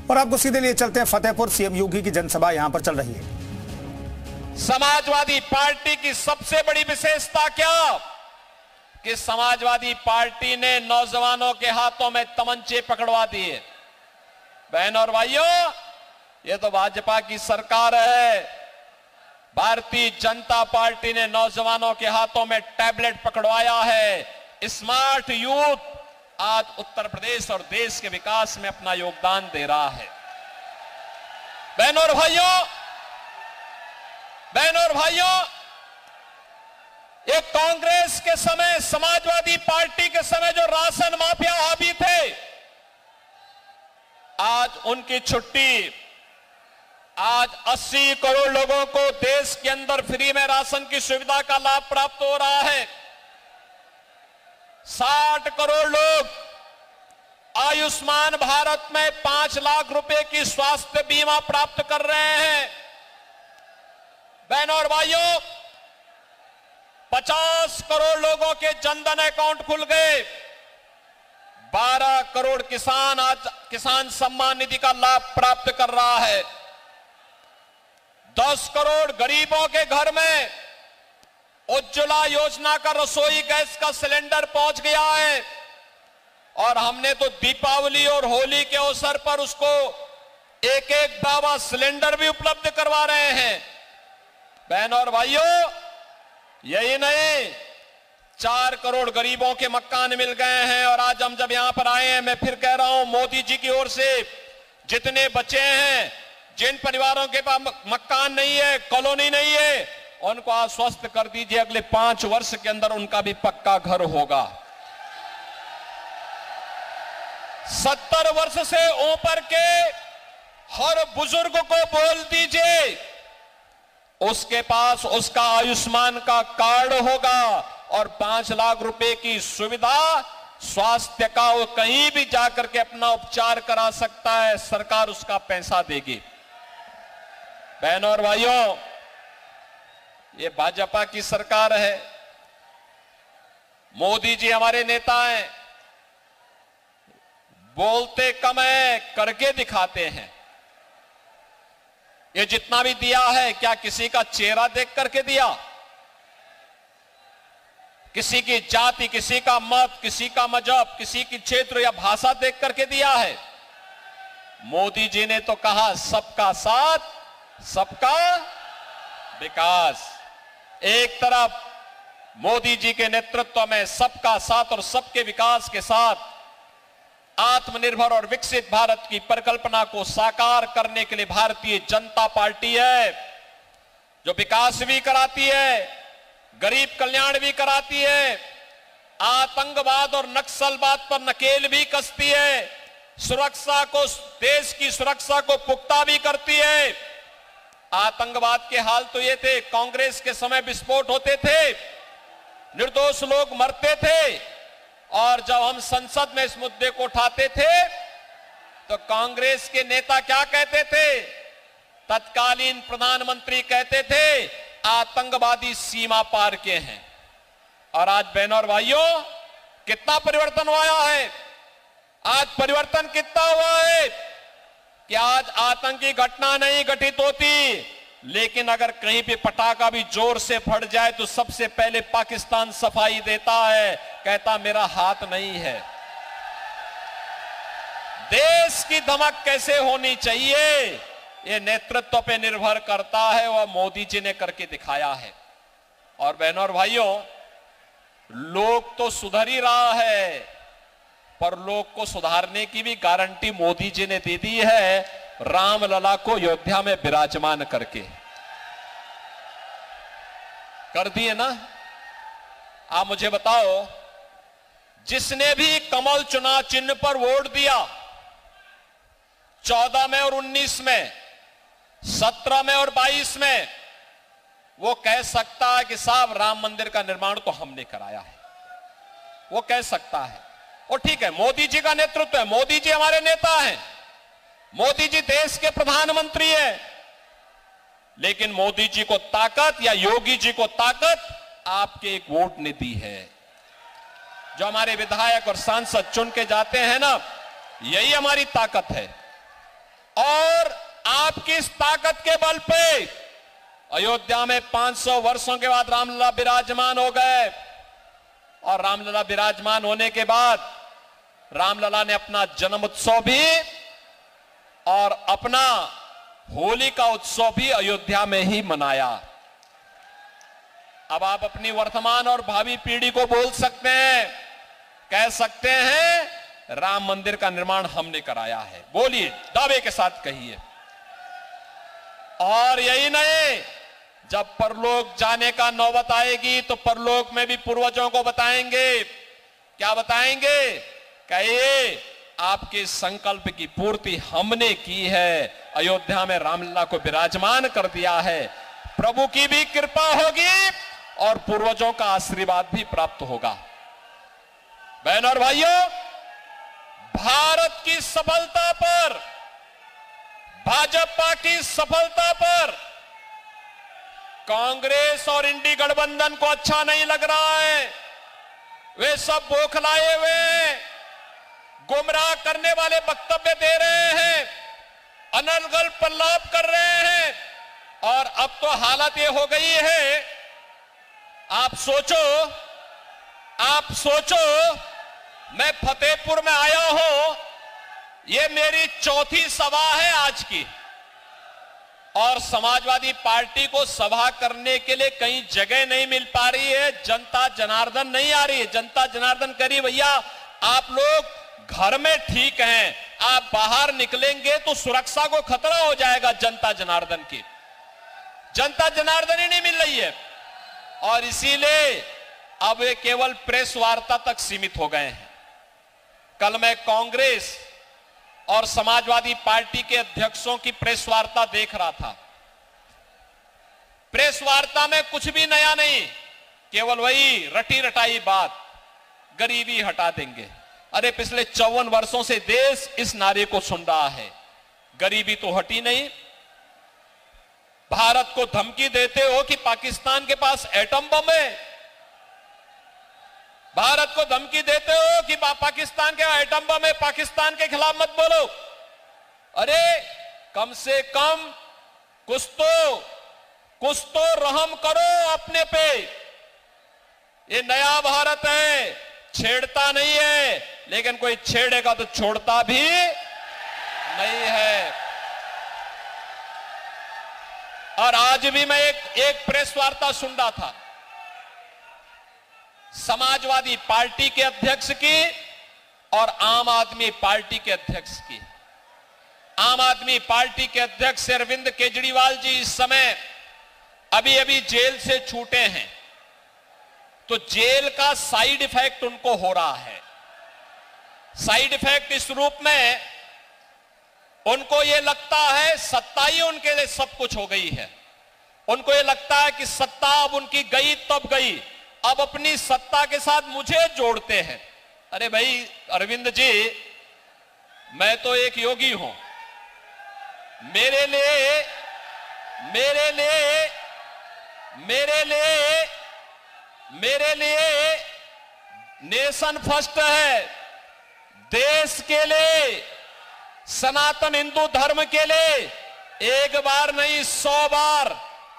और आपको सीधे लिए चलते हैं फतेहपुर। सीएम योगी की जनसभा यहां पर चल रही है। समाजवादी पार्टी की सबसे बड़ी विशेषता क्या कि समाजवादी पार्टी ने नौजवानों के हाथों में तमंचे पकड़वा दिए। बहनों और भाइयों, ये तो भाजपा की सरकार है। भारतीय जनता पार्टी ने नौजवानों के हाथों में टैबलेट पकड़वाया है। स्मार्ट यूथ आज उत्तर प्रदेश और देश के विकास में अपना योगदान दे रहा है। बहनों और भाइयों, एक कांग्रेस के समय, समाजवादी पार्टी के समय जो राशन माफिया हावी थे, आज उनकी छुट्टी। आज 80 करोड़ लोगों को देश के अंदर फ्री में राशन की सुविधा का लाभ प्राप्त हो रहा है। 60 करोड़ लोग आयुष्मान भारत में 5 लाख रुपए की स्वास्थ्य बीमा प्राप्त कर रहे हैं। बहनों और भाइयों, 50 करोड़ लोगों के जनधन अकाउंट खुल गए। 12 करोड़ किसान आज किसान सम्मान निधि का लाभ प्राप्त कर रहा है। 10 करोड़ गरीबों के घर में उज्ज्वला योजना का रसोई गैस का सिलेंडर पहुंच गया है। और हमने तो दीपावली और होली के अवसर पर उसको एक बाबा सिलेंडर भी उपलब्ध करवा रहे हैं। बहनों और भाइयों, यही नहीं, 4 करोड़ गरीबों के मकान मिल गए हैं। और आज हम जब यहां पर आए हैं, मैं फिर कह रहा हूं, मोदी जी की ओर से जितने बच्चे हैं, जिन परिवारों के पास मकान नहीं है, कॉलोनी नहीं है, उनको आश्वस्त कर दीजिए अगले 5 वर्ष के अंदर उनका भी पक्का घर होगा। 70 वर्ष से ऊपर के हर बुजुर्ग को बोल दीजिए उसके पास उसका आयुष्मान का कार्ड होगा और 5 लाख रुपए की सुविधा स्वास्थ्य का, वो कहीं भी जाकर के अपना उपचार करा सकता है, सरकार उसका पैसा देगी। बहनों और भाइयों, ये भाजपा की सरकार है। मोदी जी हमारे नेता हैं, बोलते कम है, करके दिखाते हैं। ये जितना भी दिया है, क्या किसी का चेहरा देख करके दिया? किसी की जाति, किसी का मत, किसी का मजहब, किसी की क्षेत्र या भाषा देख करके दिया है? मोदी जी ने तो कहा सबका साथ, सबका विकास। एक तरफ मोदी जी के नेतृत्व में सबका साथ और सबके विकास के साथ आत्मनिर्भर और विकसित भारत की परिकल्पना को साकार करने के लिए भारतीय जनता पार्टी है, जो विकास भी कराती है, गरीब कल्याण भी कराती है, आतंकवाद और नक्सलवाद पर नकेल भी कसती है, सुरक्षा को, देश की सुरक्षा को पुख्ता भी करती है। आतंकवाद के हाल तो ये थे, कांग्रेस के समय विस्फोट होते थे, निर्दोष लोग मरते थे। और जब हम संसद में इस मुद्दे को उठाते थे तो कांग्रेस के नेता क्या कहते थे? तत्कालीन प्रधानमंत्री कहते थे आतंकवादी सीमा पार के हैं। और आज बहनों और भाइयों, कितना परिवर्तन हुआ है? आज परिवर्तन कितना हुआ है कि आज आतंकी घटना नहीं घटित होती, लेकिन अगर कहीं पे पटाखा भी जोर से फट जाए तो सबसे पहले पाकिस्तान सफाई देता है, कहता मेरा हाथ नहीं है। देश की धमक कैसे होनी चाहिए, ये नेतृत्व पे निर्भर करता है, वह मोदी जी ने करके दिखाया है। और बहनों और भाइयों, लोग तो सुधर ही रहा है, पर लोग को सुधारने की भी गारंटी मोदी जी ने दे दी है, रामलला को अयोध्या में विराजमान करके कर दिए ना। आप मुझे बताओ, जिसने भी कमल चुनाव चिन्ह पर वोट दिया 14 में और 19 में, 17 में और 22 में, वो कह सकता है कि साहब राम मंदिर का निर्माण तो हमने कराया है, वो कह सकता है। और ठीक है, मोदी जी का नेतृत्व है, मोदी जी हमारे नेता हैं, मोदी जी देश के प्रधानमंत्री हैं, लेकिन मोदी जी को ताकत या योगी जी को ताकत आपके एक वोट ने दी है। जो हमारे विधायक और सांसद चुन के जाते हैं ना, यही हमारी ताकत है। और आपकी इस ताकत के बल पे अयोध्या में 500 वर्षों के बाद रामलला विराजमान हो गए। और रामलला विराजमान होने के बाद रामलला ने अपना जन्म उत्सव भी और अपना होली का उत्सव भी अयोध्या में ही मनाया। अब आप अपनी वर्तमान और भावी पीढ़ी को बोल सकते हैं, कह सकते हैं राम मंदिर का निर्माण हमने कराया है। बोलिए, दावे के साथ कहिए। और यही नहीं, जब परलोक जाने का नौबत आएगी तो परलोक में भी पूर्वजों को बताएंगे। क्या बताएंगे? कहिए, आपके संकल्प की पूर्ति हमने की है, अयोध्या में रामलला को विराजमान कर दिया है। प्रभु की भी कृपा होगी और पूर्वजों का आशीर्वाद भी प्राप्त होगा। बहनों और भाइयों, भारत की सफलता पर, भाजपा की सफलता पर कांग्रेस और इंडी गठबंधन को अच्छा नहीं लग रहा है। वे सब बौखलाए हुए हैं, गुमराह करने वाले वक्तव्य दे रहे हैं, अनर्गल प्रलाप कर रहे हैं। और अब तो हालत ये हो गई है, आप सोचो, मैं फतेहपुर में आया हूं, ये मेरी चौथी सभा है आज की। और समाजवादी पार्टी को सभा करने के लिए कहीं जगह नहीं मिल पा रही है, जनता जनार्दन नहीं आ रही है। जनता जनार्दन करिए भैया, आप लोग घर में ठीक हैं, आप बाहर निकलेंगे तो सुरक्षा को खतरा हो जाएगा। जनता जनार्दन की, जनता जनार्दन ही नहीं मिल रही है। और इसीलिए अब वे केवल प्रेस वार्ता तक सीमित हो गए हैं। कल मैं कांग्रेस और समाजवादी पार्टी के अध्यक्षों की प्रेस वार्ता देख रहा था। प्रेस वार्ता में कुछ भी नया नहीं, केवल वही रटी रटाई बात, गरीबी हटा देंगे। अरे पिछले 54 वर्षों से देश इस नारे को सुन रहा है, गरीबी तो हटी नहीं। भारत को धमकी देते हो कि पाकिस्तान के पास एटम बम है, भारत को धमकी देते हो कि पाकिस्तान के एटम बम है, पाकिस्तान के खिलाफ मत बोलो। अरे कम से कम कुछ तो रहम करो अपने पे। ये नया भारत है, छेड़ता नहीं है, लेकिन कोई छेड़ेगा तो छोड़ता भी नहीं है। और आज भी मैं एक प्रेस वार्ता सुन रहा था समाजवादी पार्टी के अध्यक्ष की और आम आदमी पार्टी के अध्यक्ष की। आम आदमी पार्टी के अध्यक्ष अरविंद केजरीवाल जी इस समय अभी जेल से छूटे हैं, तो जेल का साइड इफेक्ट उनको हो रहा है। साइड इफेक्ट इस रूप में, उनको यह लगता है सत्ता ही उनके लिए सब कुछ हो गई है। उनको यह लगता है कि सत्ता अब उनकी गई तब गई, अब अपनी सत्ता के साथ मुझे जोड़ते हैं। अरे भाई अरविंद जी, मैं तो एक योगी हूं, मेरे लिए नेशन फर्स्ट है। देश के लिए, सनातन हिंदू धर्म के लिए एक बार नहीं 100 बार,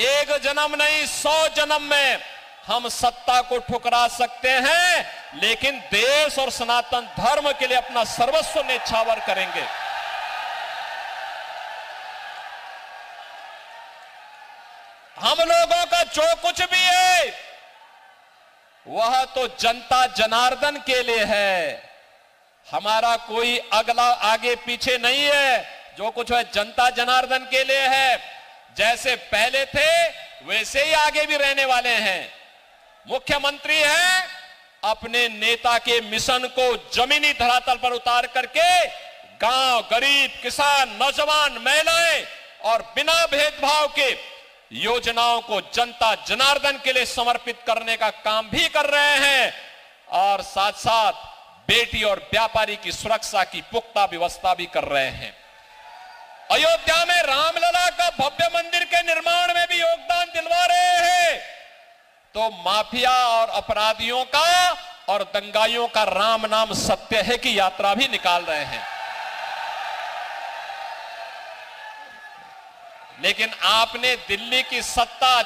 एक जन्म नहीं 100 जन्म में हम सत्ता को ठुकरा सकते हैं, लेकिन देश और सनातन धर्म के लिए अपना सर्वस्व न्यौछावर करेंगे। हम लोगों का जो कुछ भी है वह तो जनता जनार्दन के लिए है। हमारा कोई अगला आगे पीछे नहीं है, जो कुछ है जनता जनार्दन के लिए है। जैसे पहले थे वैसे ही आगे भी रहने वाले हैं। मुख्यमंत्री हैं, अपने नेता के मिशन को जमीनी धरातल पर उतार करके गांव, गरीब, किसान, नौजवान, महिलाएं और बिना भेदभाव के योजनाओं को जनता जनार्दन के लिए समर्पित करने का काम भी कर रहे हैं। और साथ साथ बेटी और व्यापारी की सुरक्षा की पुख्ता व्यवस्था भी कर रहे हैं। अयोध्या में रामलला का भव्य मंदिर के निर्माण में भी योगदान दिलवा रहे हैं, तो माफिया और अपराधियों का और दंगाइयों का राम नाम सत्य है की यात्रा भी निकाल रहे हैं। लेकिन आपने दिल्ली की सत्ता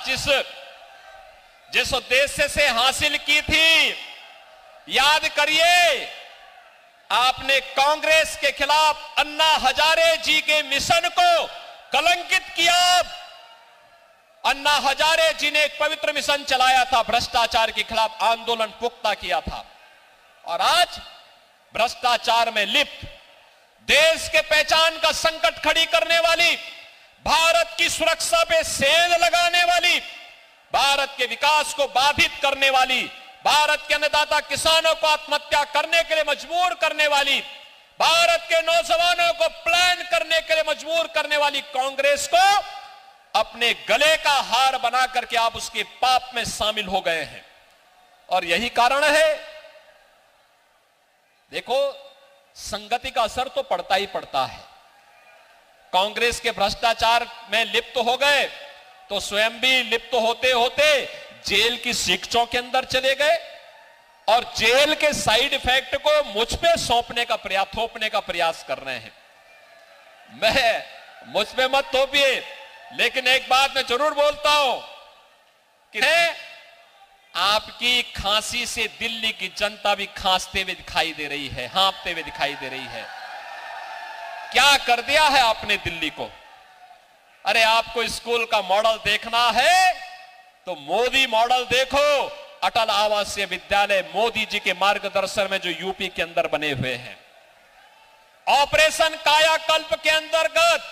जिस उद्देश्य से हासिल की थी, याद करिए, आपने कांग्रेस के खिलाफ अन्ना हजारे जी के मिशन को कलंकित किया। अन्ना हजारे जी ने एक पवित्र मिशन चलाया था, भ्रष्टाचार के खिलाफ आंदोलन पुख्ता किया था, और आज भ्रष्टाचार में लिप्त, देश के पहचान का संकट खड़ी करने वाली, भारत की सुरक्षा पे सेंध लगाने वाली, भारत के विकास को बाधित करने वाली, भारत के अन्नदाता किसानों को आत्महत्या करने के लिए मजबूर करने वाली, भारत के नौजवानों को प्लान करने के लिए मजबूर करने वाली कांग्रेस को अपने गले का हार बना करके आप उसके पाप में शामिल हो गए हैं। और यही कारण है, देखो, संगति का असर तो पड़ता ही पड़ता है। कांग्रेस के भ्रष्टाचार में लिप्त हो गए तो स्वयं भी लिप्त होते होते जेल की शिक्षों के अंदर चले गए, और जेल के साइड इफेक्ट को मुझ पे थोपने का प्रयास कर रहे हैं। मुझ पे मत थोपिए, लेकिन एक बात मैं जरूर बोलता हूं कि आपकी खांसी से दिल्ली की जनता भी खांसते हुए दिखाई दे रही है, हाँफते हुए दिखाई दे रही है। क्या कर दिया है आपने दिल्ली को? अरे आपको स्कूल का मॉडल देखना है तो मोदी मॉडल देखो। अटल आवासीय विद्यालय मोदी जी के मार्गदर्शन में जो यूपी के अंदर बने हुए हैं। ऑपरेशन कायाकल्प के अंतर्गत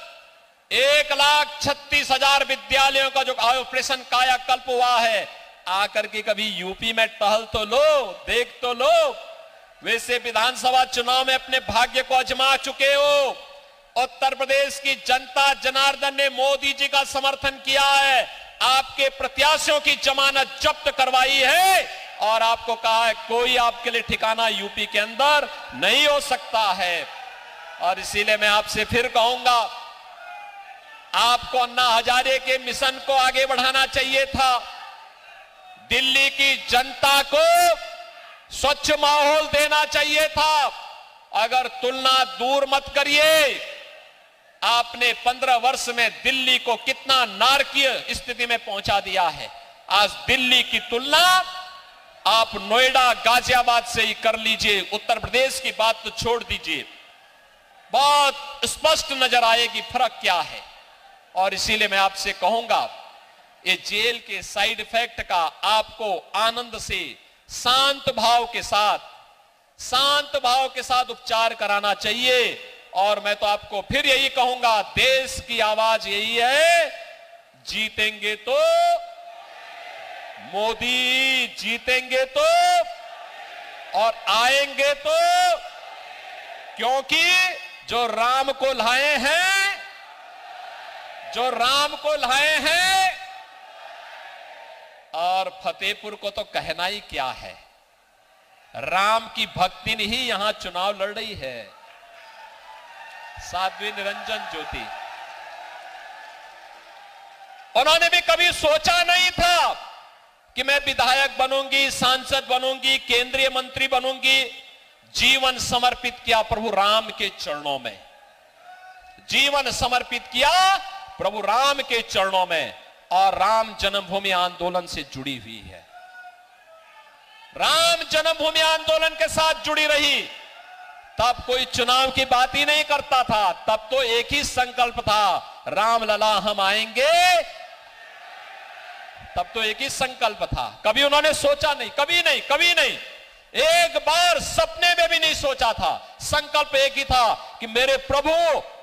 1,36,000 विद्यालयों का जो ऑपरेशन कायाकल्प हुआ है, आकर के कभी यूपी में टहल तो लो, देख तो लो। वैसे विधानसभा चुनाव में अपने भाग्य को आजमा चुके हो। उत्तर प्रदेश की जनता जनार्दन ने मोदी जी का समर्थन किया है, आपके प्रत्याशियों की जमानत जब्त करवाई है, और आपको कहा है कोई आपके लिए ठिकाना यूपी के अंदर नहीं हो सकता है। और इसीलिए मैं आपसे फिर कहूंगा, आपको अन्ना हजारे के मिशन को आगे बढ़ाना चाहिए था। दिल्ली की जनता को स्वच्छ माहौल देना चाहिए था। अगर तुलना दूर मत करिए, आपने 15 वर्ष में दिल्ली को कितना नारकीय स्थिति में पहुंचा दिया है। आज दिल्ली की तुलना आप नोएडा, गाजियाबाद से ही कर लीजिए, उत्तर प्रदेश की बात तो छोड़ दीजिए, बहुत स्पष्ट नजर आएगी फर्क क्या है। और इसीलिए मैं आपसे कहूंगा, ये जेल के साइड इफेक्ट का आपको आनंद से शांत भाव के साथ उपचार कराना चाहिए। और मैं तो आपको फिर यही कहूंगा, देश की आवाज यही है, जीतेंगे तो मोदी, जीतेंगे तो और आएंगे तो, क्योंकि जो राम को लाए हैं, और फतेहपुर को तो कहना ही क्या है, राम की भक्ति ने ही यहां चुनाव लड़ रही है। साध्वी निरंजन ज्योति, उन्होंने भी कभी सोचा नहीं था कि मैं विधायक बनूंगी, सांसद बनूंगी, केंद्रीय मंत्री बनूंगी। जीवन समर्पित किया प्रभु राम के चरणों में, जीवन समर्पित किया प्रभु राम के चरणों में, और राम जन्मभूमि आंदोलन से जुड़ी हुई है। राम जन्मभूमि आंदोलन के साथ जुड़ी रही। तब कोई चुनाव की बात ही नहीं करता था, तब तो एक ही संकल्प था, राम लला हम आएंगे। तब तो एक ही संकल्प था, कभी उन्होंने सोचा नहीं, कभी नहीं, एक बार सपने में भी नहीं सोचा था। संकल्प एक ही था कि मेरे प्रभु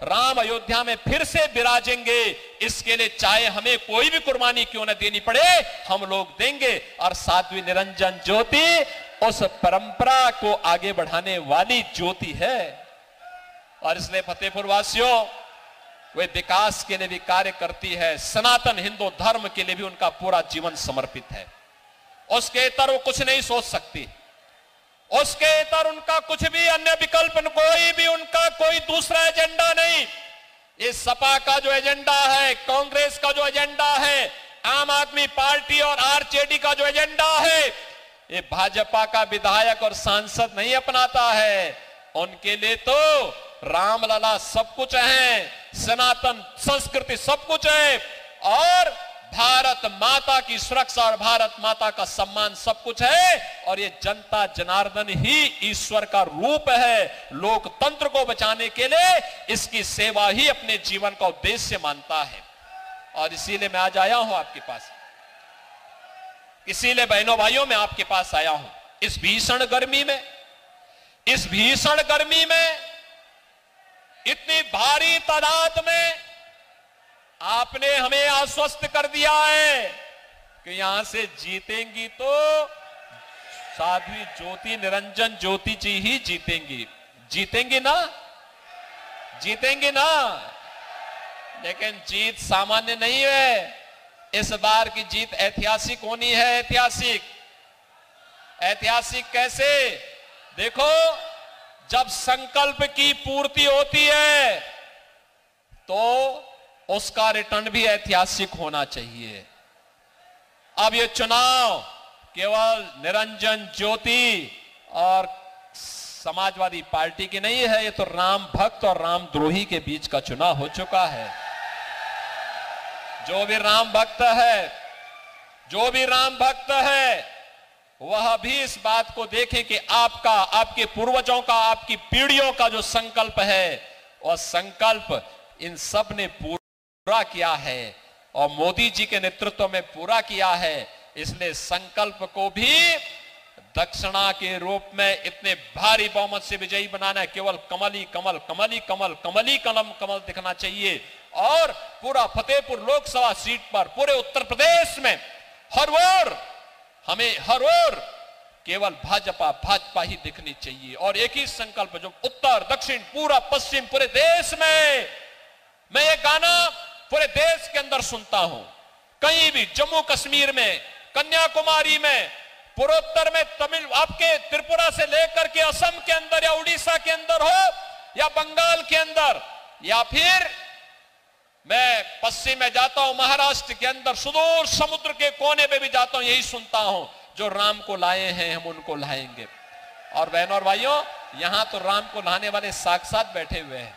राम अयोध्या में फिर से विराजेंगे, इसके लिए चाहे हमें कोई भी कुर्बानी क्यों न देनी पड़े, हम लोग देंगे। और साध्वी निरंजन ज्योति उस परंपरा को आगे बढ़ाने वाली ज्योति है। और इसलिए फतेहपुर वासियों, वे विकास के लिए भी कार्य करती है, सनातन हिंदू धर्म के लिए भी उनका पूरा जीवन समर्पित है। उसके इतर वो कुछ नहीं सोच सकती, उसके इतर उनका कुछ भी अन्य विकल्प, कोई भी उनका कोई दूसरा एजेंडा नहीं। इस सपा का जो एजेंडा है, कांग्रेस का जो एजेंडा है, आम आदमी पार्टी और आरजेडी का जो एजेंडा है, ये भाजपा का विधायक और सांसद नहीं अपनाता है। उनके लिए तो रामलला सब कुछ है, सनातन संस्कृति सब कुछ है, और भारत माता की सुरक्षा और भारत माता का सम्मान सब कुछ है। और ये जनता जनार्दन ही ईश्वर का रूप है। लोकतंत्र को बचाने के लिए इसकी सेवा ही अपने जीवन का उद्देश्य मानता है। और इसीलिए मैं आज आया हूं आपके पास, इसीलिए बहनों भाइयों मैं आपके पास आया हूं। इस भीषण गर्मी में, इस भीषण गर्मी में इतनी भारी तादाद में आपने हमें आश्वस्त कर दिया है कि यहां से जीतेंगी तो साध्वी ज्योति निरंजन ज्योति जी ही जीतेंगी। जीतेंगी ना? जीतेंगी ना? लेकिन जीत सामान्य नहीं है। इस बार की जीत ऐतिहासिक होनी है। ऐतिहासिक। ऐतिहासिक कैसे? देखो, जब संकल्प की पूर्ति होती है तो उसका रिटर्न भी ऐतिहासिक होना चाहिए। अब ये चुनाव केवल निरंजन ज्योति और समाजवादी पार्टी की नहीं है, ये तो राम भक्त और रामद्रोही के बीच का चुनाव हो चुका है। जो भी राम भक्त है, जो भी राम भक्त है, वह भी इस बात को देखे कि आपका, आपके पूर्वजों का, आपकी पीढ़ियों का जो संकल्प है, वह संकल्प इन सब ने पूरा किया है और मोदी जी के नेतृत्व में पूरा किया है। इसलिए संकल्प को भी दक्षिणा के रूप में इतने भारी बहुमत से विजयी बनाना है। केवल कमल ही कमल, कमल ही कमल, कमल ही कलम कमल दिखना चाहिए। और पूरा फतेहपुर लोकसभा सीट पर, पूरे उत्तर प्रदेश में हर ओर, हमें हर ओर केवल भाजपा भाजपा ही दिखनी चाहिए। और एक ही संकल्प जो उत्तर दक्षिण पूरा पश्चिम पूरे देश में, मैं ये गाना पूरे देश के अंदर सुनता हूं। कहीं भी, जम्मू कश्मीर में, कन्याकुमारी में, पूर्वोत्तर में, तमिल, आपके त्रिपुरा से लेकर के असम के अंदर या उड़ीसा के अंदर हो या बंगाल के अंदर, या फिर मैं पश्चिम में जाता हूं, महाराष्ट्र के अंदर सुदूर समुद्र के कोने पे भी जाता हूं, यही सुनता हूं, जो राम को लाए हैं हम उनको लाएंगे। और बहनों और भाइयों, यहां तो राम को लाने वाले साक्षात बैठे हुए हैं।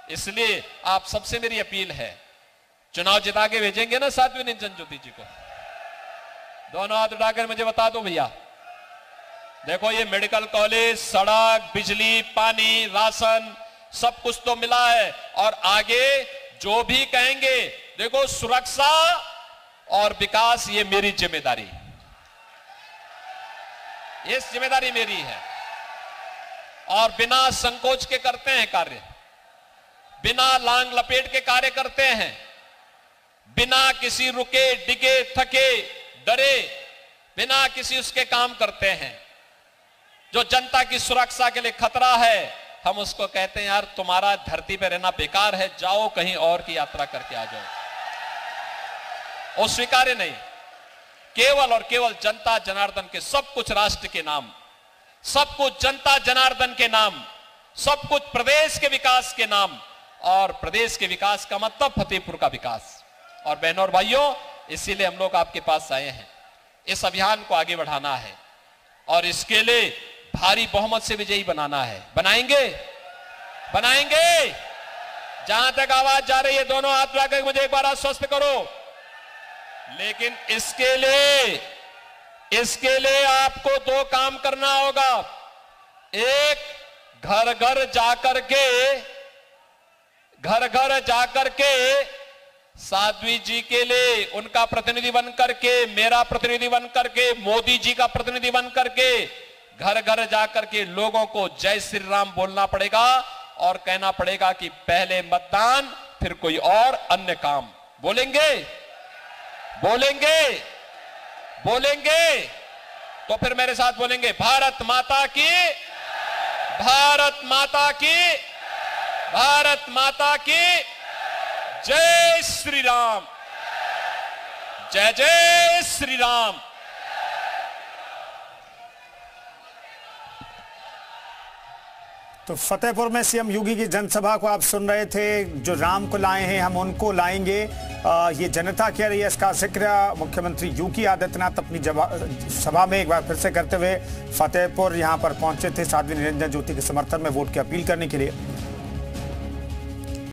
इसलिए आप सबसे मेरी अपील है, चुनाव जिता के भेजेंगे ना साध्वी निरंजन ज्योति जी को? दोनों हाथ उठाकर मुझे बता दो भैया। देखो, ये मेडिकल कॉलेज, सड़क, बिजली, पानी, राशन सब कुछ तो मिला है। और आगे जो भी कहेंगे, देखो, सुरक्षा और विकास ये मेरी जिम्मेदारी, ये जिम्मेदारी मेरी है। और बिना संकोच के करते हैं कार्य, बिना लांग लपेट के कार्य करते हैं, बिना किसी रुके डिगे थके डरे, बिना किसी उसके काम करते हैं। जो जनता की सुरक्षा के लिए खतरा है, हम उसको कहते हैं यार तुम्हारा धरती पे रहना बेकार है, जाओ कहीं और की यात्रा करके आ जाओ। और स्वीकार्य नहीं। केवल और केवल जनता जनार्दन के सब कुछ राष्ट्र के नाम, सब कुछ जनता जनार्दन के नाम, सब कुछ प्रदेश के विकास के नाम। और प्रदेश के विकास का मतलब फतेहपुर का विकास। और बहनों और भाइयों, इसीलिए हम लोग आपके पास आए हैं। इस अभियान को आगे बढ़ाना है और इसके लिए भारी बहुमत से विजयी बनाना है। बनाएंगे? बनाएंगे? जहां तक आवाज जा रही है, दोनों हाथ उठाकर मुझे एक बार आश्वस्त करो। लेकिन इसके लिए आपको दो काम करना होगा। एक, घर घर जाकर के साध्वी जी के लिए उनका प्रतिनिधि बन करके, मेरा प्रतिनिधि बन करके, मोदी जी का प्रतिनिधि बन करके घर घर जाकर के लोगों को जय श्री राम बोलना पड़ेगा और कहना पड़ेगा कि पहले मतदान फिर कोई और अन्य काम। बोलेंगे? बोलेंगे? बोलेंगे? तो फिर मेरे साथ बोलेंगे, भारत माता की, भारत माता की, भारत माता की जय श्री राम, जय जय श्री राम। तो फतेहपुर में सीएम योगी की जनसभा को आप सुन रहे थे। जो राम को लाए हैं हम उनको लाएंगे, ये जनता कह रही है। इसका जिक्र मुख्यमंत्री योगी आदित्यनाथ अपनी सभा में एक बार फिर से करते हुए फतेहपुर यहां पर पहुंचे थे साध्वी निरंजन ज्योति के समर्थन में वोट की अपील करने के लिए।